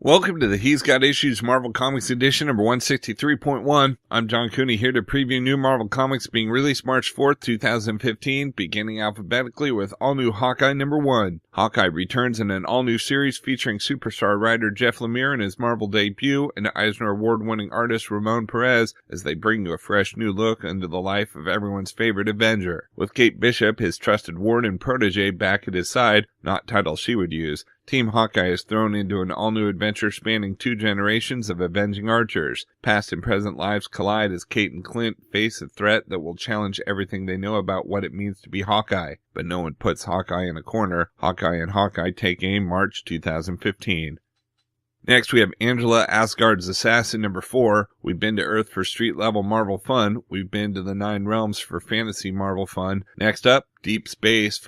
Welcome to the He's Got Issues Marvel Comics Edition number 163.1. I'm John Cooney here to preview new Marvel Comics being released March 4th, 2015, beginning alphabetically with all-new Hawkeye number 1. Hawkeye returns in an all-new series featuring superstar writer Jeff Lemire in his Marvel debut and Eisner Award-winning artist Ramon Perez as they bring you a fresh new look into the life of everyone's favorite Avenger. With Kate Bishop, his trusted ward and protege, back at his side, not titles she would use, Team Hawkeye is thrown into an all-new adventure spanning 2 generations of avenging archers. Past and present lives collide as Kate and Clint face a threat that will challenge everything they know about what it means to be Hawkeye. But no one puts Hawkeye in a corner. Hawkeye and Hawkeye take aim March 2015. Next, we have Angela, Asgard's Assassin number 4. We've been to Earth for street-level Marvel fun. We've been to the 9 realms for fantasy Marvel fun. Next up, Deep Space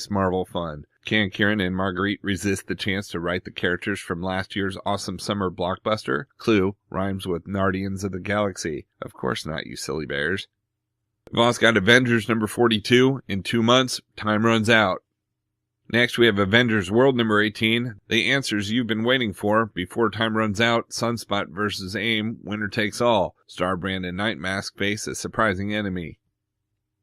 Marvel fun. Can Kieran and Marguerite resist the chance to write the characters from last year's awesome summer blockbuster? Clue, rhymes with Guardians of the Galaxy. Of course not, you silly bears. We've also got Avengers number 42. In 2 months, time runs out. Next, we have Avengers World number 18. The answers you've been waiting for. Before time runs out, Sunspot vs. AIM, winner takes all. Starbrand and Nightmask face a surprising enemy.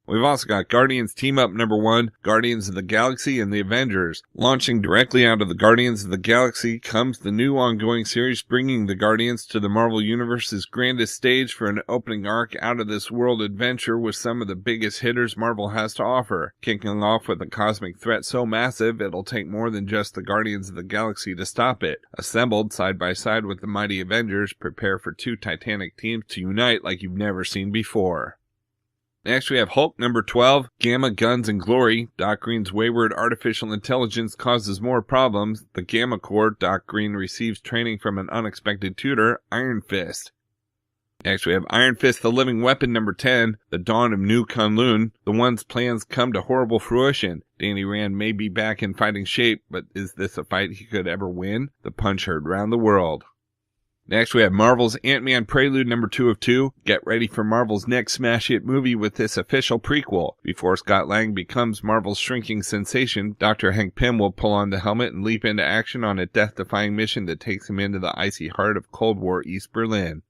We've also got Guardians Team Up number 1, Guardians of the Galaxy and the Avengers. Launching directly out of the Guardians of the Galaxy comes the new ongoing series bringing the Guardians to the Marvel Universe's grandest stage for an opening arc out-of-this-world adventure with some of the biggest hitters Marvel has to offer. Kicking off with a cosmic threat so massive it'll take more than just the Guardians of the Galaxy to stop it. Assembled side by side with the mighty Avengers, prepare for 2 titanic teams to unite like you've never seen before. Next, we have Hulk number 12, Gamma, Guns, and Glory. Doc Green's wayward artificial intelligence causes more problems. The Gamma Corps, Doc Green receives training from an unexpected tutor, Iron Fist. Next, we have Iron Fist the Living Weapon number 10, The Dawn of New Kunlun. The One's plans come to horrible fruition. Danny Rand may be back in fighting shape, but is this a fight he could ever win? The punch heard round the world. Next, we have Marvel's Ant-Man Prelude number 2 of 2. Get ready for Marvel's next smash hit movie with this official prequel. Before Scott Lang becomes Marvel's shrinking sensation, Dr. Hank Pym will pull on the helmet and leap into action on a death-defying mission that takes him into the icy heart of Cold War East Berlin.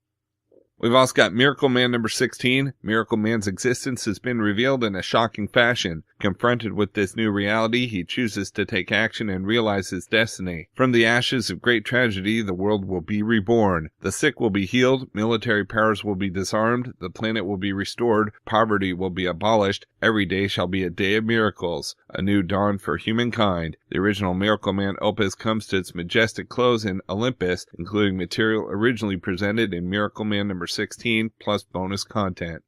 We've also got Miracleman number 16. Miracleman's existence has been revealed in a shocking fashion. Confronted with this new reality, he chooses to take action and realize his destiny. From the ashes of great tragedy, the world will be reborn. The sick will be healed, military powers will be disarmed, the planet will be restored, poverty will be abolished, every day shall be a day of miracles, a new dawn for humankind. The original Miracleman opus comes to its majestic close in Olympus, including material originally presented in Miracleman number 16, plus bonus content.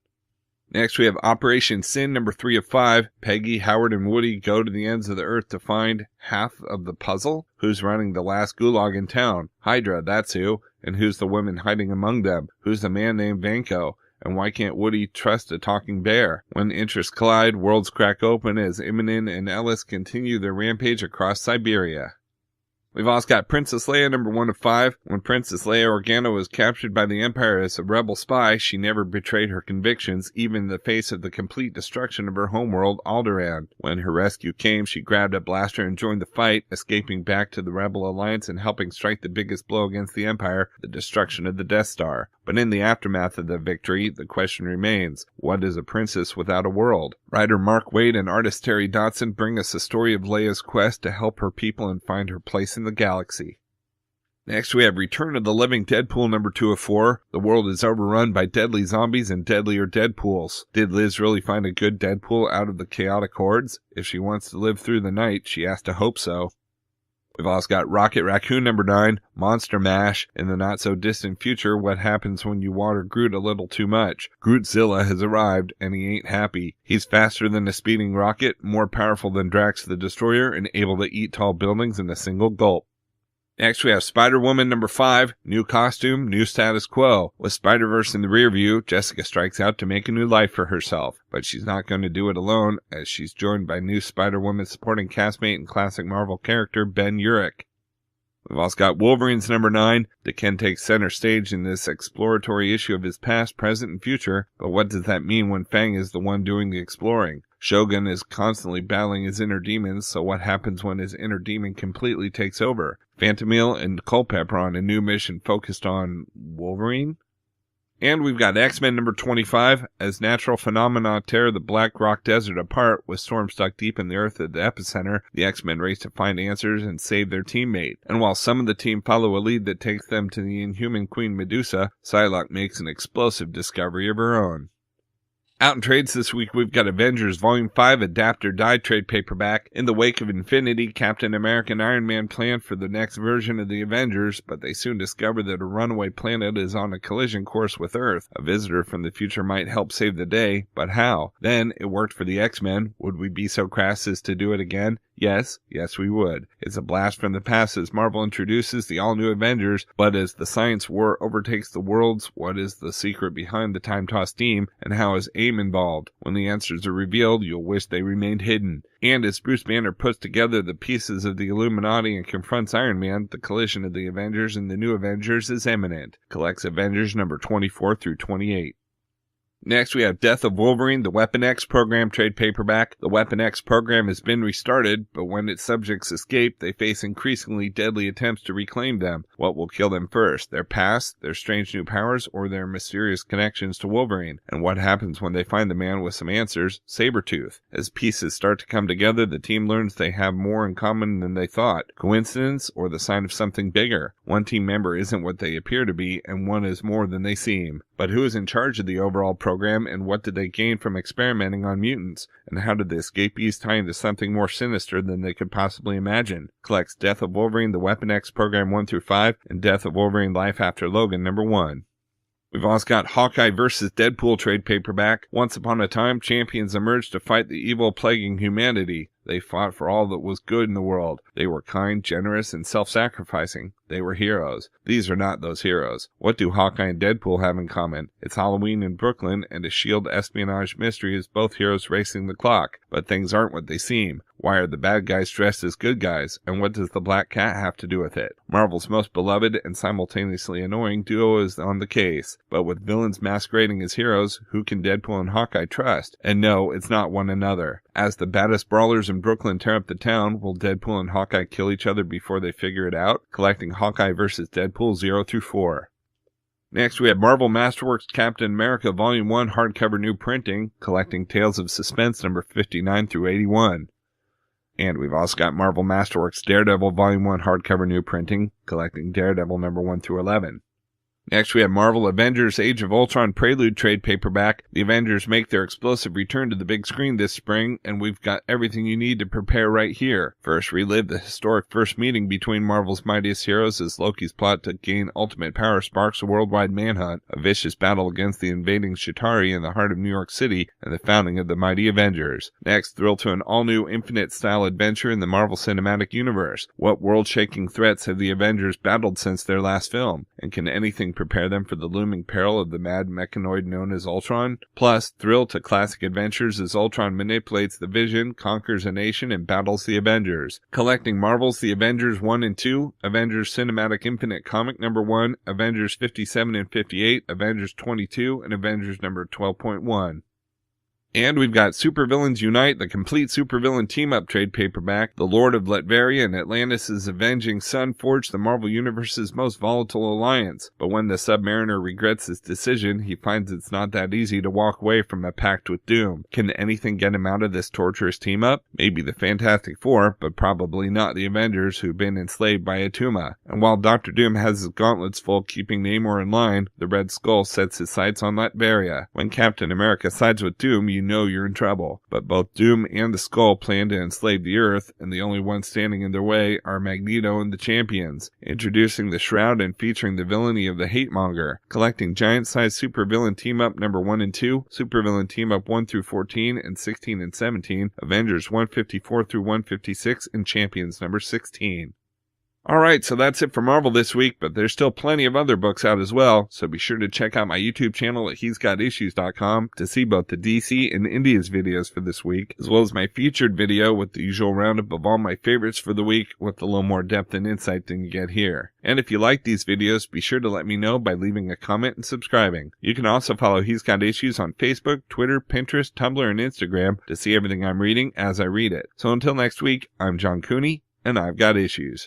Next, we have Operation Sin number 3 of 5. Peggy, Howard, and Woody go to the ends of the earth to find half of the puzzle. Who's running the last gulag in town? Hydra, that's who. And who's the woman hiding among them? Who's the man named Vanko? And why can't Woody trust a talking bear? When interests collide, worlds crack open as Immonen and Ellis continue their rampage across Siberia. We've also got Princess Leia number 1 of 5. When Princess Leia Organa was captured by the Empire as a rebel spy, she never betrayed her convictions, even in the face of the complete destruction of her homeworld, Alderaan. When her rescue came, she grabbed a blaster and joined the fight, escaping back to the Rebel Alliance and helping strike the biggest blow against the Empire, the destruction of the Death Star. But in the aftermath of the victory, the question remains, what is a princess without a world? Writer Mark Waid and artist Terry Dotson bring us a story of Leia's quest to help her people and find her place in the galaxy. Next, we have Return of the Living Deadpool number 2 of 4. The world is overrun by deadly zombies and deadlier Deadpools. Did Liz really find a good Deadpool out of the chaotic hordes? If she wants to live through the night, she has to hope so. We've also got Rocket Raccoon number 9, Monster Mash. In the not-so-distant future, what happens when you water Groot a little too much? Grootzilla has arrived, and he ain't happy. He's faster than a speeding rocket, more powerful than Drax the Destroyer, and able to eat tall buildings in a single gulp. Next, we have Spider-Woman number 5, new costume, new status quo. With Spider-Verse in the rear view, Jessica strikes out to make a new life for herself. But she's not going to do it alone, as she's joined by new Spider-Woman supporting castmate and classic Marvel character Ben Urich. We've also got Wolverines number 9. Ken takes center stage in this exploratory issue of his past, present, and future, but what does that mean when Fang is the one doing the exploring? Shogun is constantly battling his inner demons, so what happens when his inner demon completely takes over? Phantomil and Culpepper on a new mission focused on Wolverine. And we've got X-Men number 25. As natural phenomena tear the Black Rock Desert apart, with Storm stuck deep in the earth at the epicenter, the X-Men race to find answers and save their teammate. And while some of the team follow a lead that takes them to the Inhuman Queen Medusa, Psylocke makes an explosive discovery of her own. Out in trades this week, we've got Avengers Volume 5 Adapt or Die trade paperback. In the wake of Infinity, Captain America and Iron Man plan for the next version of the Avengers, but they soon discover that a runaway planet is on a collision course with Earth. A visitor from the future might help save the day, but how? Then, it worked for the X-Men. Would we be so crass as to do it again? Yes, we would. It's a blast from the past as Marvel introduces the all-new Avengers, but as the science war overtakes the worlds, what is the secret behind the time-tossed team, and how is AIM involved? When the answers are revealed, you'll wish they remained hidden. And as Bruce Banner puts together the pieces of the Illuminati and confronts Iron Man, the collision of the Avengers and the new Avengers is imminent. Collects Avengers number 24 through 28. Next, we have Death of Wolverine, the Weapon X program trade paperback. The Weapon X program has been restarted, but when its subjects escape, they face increasingly deadly attempts to reclaim them. What will kill them first? Their past, their strange new powers, or their mysterious connections to Wolverine? And what happens when they find the man with some answers, Sabretooth? As pieces start to come together, the team learns they have more in common than they thought. Coincidence, or the sign of something bigger? One team member isn't what they appear to be, and one is more than they seem. But who is in charge of the overall program, and what did they gain from experimenting on mutants? And how did the escapees tie into something more sinister than they could possibly imagine? Collects Death of Wolverine, the Weapon X program 1 through 5, and Death of Wolverine Life After Logan number 1. We've also got Hawkeye Vs Deadpool trade paperback. Once upon a time, champions emerged to fight the evil plaguing humanity. They fought for all that was good in the world. They were kind, generous, and self-sacrificing. They were heroes. These are not those heroes. What do Hawkeye and Deadpool have in common? It's Halloween in Brooklyn, and a S.H.I.E.L.D. espionage mystery is both heroes racing the clock. But things aren't what they seem. Why are the bad guys dressed as good guys, and what does the Black Cat have to do with it? Marvel's most beloved and simultaneously annoying duo is on the case. But with villains masquerading as heroes, who can Deadpool and Hawkeye trust? And no, it's not one another. As the baddest brawlers in Brooklyn tear up the town, will Deadpool and Hawkeye kill each other before they figure it out? Collecting Hawkeye vs. Deadpool 0 through 4. Next, we have Marvel Masterworks Captain America Volume 1 hardcover new printing, collecting Tales of Suspense number 59 through 81. And we've also got Marvel Masterworks Daredevil Volume 1 hardcover new printing, collecting Daredevil number 1 through 11. Next, we have Marvel Avengers Age of Ultron Prelude trade paperback. The Avengers make their explosive return to the big screen this spring, and we've got everything you need to prepare right here. First, relive the historic first meeting between Marvel's mightiest heroes as Loki's plot to gain ultimate power sparks a worldwide manhunt, a vicious battle against the invading Chitauri in the heart of New York City, and the founding of the mighty Avengers. Next, thrill to an all-new Infinite-style adventure in the Marvel Cinematic Universe. What world-shaking threats have the Avengers battled since their last film? And can anything prepare them for the looming peril of the mad mechanoid known as Ultron? Plus, thrill to classic adventures as Ultron manipulates the Vision, conquers a nation, and battles the Avengers. Collecting Marvel's The Avengers 1 and 2, Avengers Cinematic Infinite Comic number 1, Avengers 57 and 58, Avengers 22, and Avengers number 12.1. And we've got Supervillains Unite, the complete supervillain team-up trade paperback. The Lord of Latveria and Atlantis' avenging son forged the Marvel Universe's most volatile alliance. But when the Submariner regrets his decision, he finds it's not that easy to walk away from a pact with Doom. Can anything get him out of this torturous team-up? Maybe the Fantastic Four, but probably not the Avengers who've been enslaved by Atuma. And while Dr. Doom has his gauntlets full keeping Namor in line, the Red Skull sets his sights on Latveria. When Captain America sides with Doom, you know you're in trouble. But both Doom and the Skull plan to enslave the Earth, and the only ones standing in their way are Magneto and the Champions. Introducing the Shroud and featuring the villainy of the Hate-Monger. Collecting giant-sized supervillain team-up number 1 and 2, supervillain team-up 1 through 14 and 16 and 17, Avengers 154 through 156, and Champions number 16. Alright, so that's it for Marvel this week, but there's still plenty of other books out as well, so be sure to check out my YouTube channel at he'sgotissues.com to see both the DC and India's videos for this week, as well as my featured video with the usual roundup of all my favorites for the week with a little more depth and insight than you get here. And if you like these videos, be sure to let me know by leaving a comment and subscribing. You can also follow He's Got Issues on Facebook, Twitter, Pinterest, Tumblr, and Instagram to see everything I'm reading as I read it. So until next week, I'm John Cooney, and I've got issues.